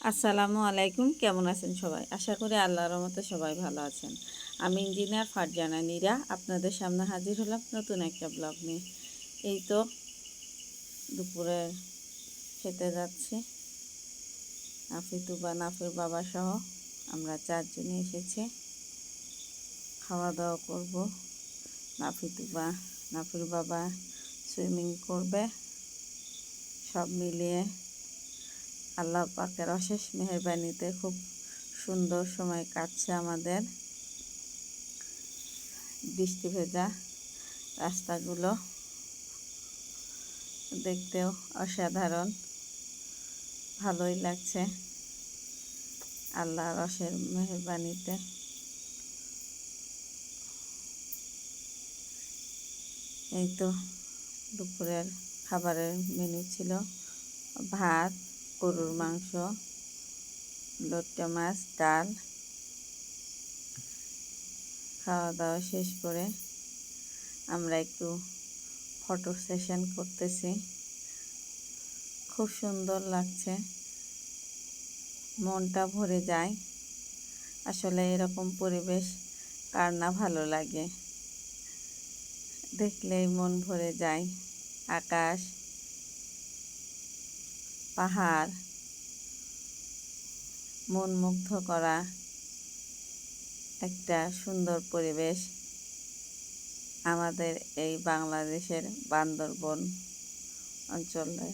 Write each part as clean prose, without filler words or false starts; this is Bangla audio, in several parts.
আসসালামু আলাইকুম। কেমন আছেন সবাই? আশা করি আল্লাহর রহমতে সবাই ভালো আছেন। আমি ইঞ্জিনিয়ার ফারজানা নীরা আপনাদের সামনে হাজির হলাম নতুন একটা ব্লগ নিয়ে। এই তো দুপুরে খেতে যাচ্ছি। নাফিতুবা নাফির বাবা সহ আমরা চারজনে এসেছি, খাওয়া দাওয়া করব। নাফিতুবা নাফির বাবা সুইমিং করবে। সব মিলিয়ে আল্লাহ পাকের অশেষ মেহেরবানিতে খুব সুন্দর সময় কাটছে আমাদের। বৃষ্টি ভেজা রাস্তাগুলো দেখতেও অসাধারণ, ভালোই লাগছে আল্লাহর অশেষ মেহেরবানিতে। এই তো দুপুরের খাবারের মেনু ছিল ভাত, গরুর মাংস, লট্টা মাছ, ডাল। খাওয়া দাওয়া শেষ করে আমরা একটু ফটো সেশন করতেছি। খুব সুন্দর লাগছে, মনটা ভরে যায়। আসলে এরকম পরিবেশ কার না ভালো লাগে, দেখলেই মন ভরে যায়। আকাশ, পাহাড়, মন মুগ্ধ করা একটা সুন্দর পরিবেশ আমাদের এই বাংলাদেশের বান্দরবন অঞ্চলে।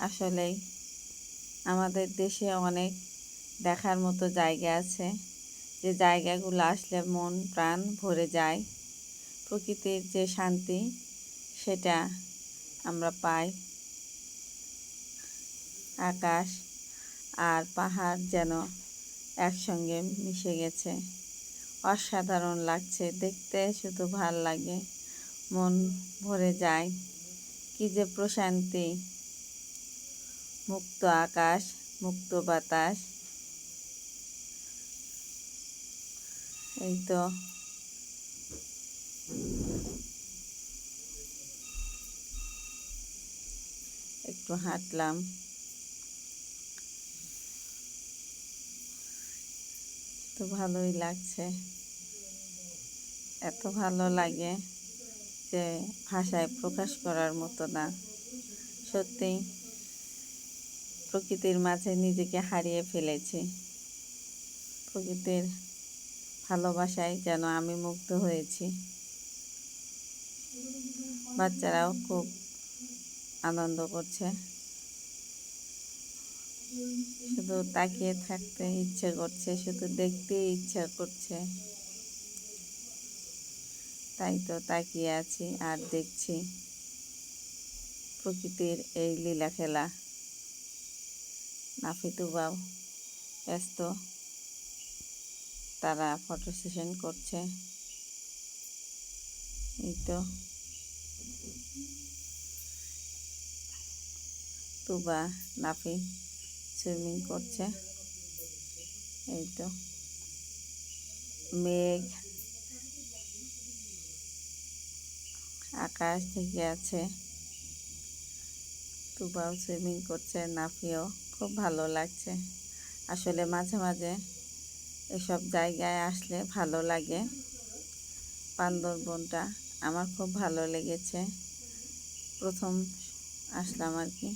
আসলেই আমাদের দেশে অনেক দেখার মতো জায়গা আছে, যে জায়গাগুলো আসলে মন প্রাণ ভরে যায়। প্রকৃতির যে শান্তি সেটা আমরা পাই। আকাশ আর পাহাড় যেন একসঙ্গে মিশে গেছে, অসাধারণ লাগছে দেখতে, শুধু ভাল লাগে, মন ভরে যায়। কি যে প্রশান্তি, মুক্ত আকাশ, মুক্ত বাতাস। এই তো একটু হাঁটলাম, তো ভালোই লাগছে। এত ভালো লাগে যে ভাষায় প্রকাশ করার মতো না। সত্যি প্রকৃতির মাঝে নিজেকে হারিয়ে ফেলেছি। প্রকৃতির ভালোবাসায় যেন আমি মুগ্ধ হয়েছি। বাচ্চারাও খুব আনন্দ করছে, শুধু তাকিয়ে থাকতে ইচ্ছে করছে, শুধু দেখতে ইচ্ছা করছে। তাই তো তাকিয়ে আছি আর দেখছি প্রকৃতির এই লীলা খেলা। নাফিতুবাও ব্যস্ত, তারা ফটো সেশন করছে। এই তো তুবা নাফি সুইমিং করছে। এই তো মেঘ, আকাশ ঢেকে আছে। তুবাও সুইমিং করছে, নাফিও। খুব ভালো লাগছে। আসলে মাঝে মাঝে এসব জায়গায় আসলে ভালো লাগে। বান্দরবনটা আমার খুব ভালো লেগেছে, প্রথম আসলাম আর কি।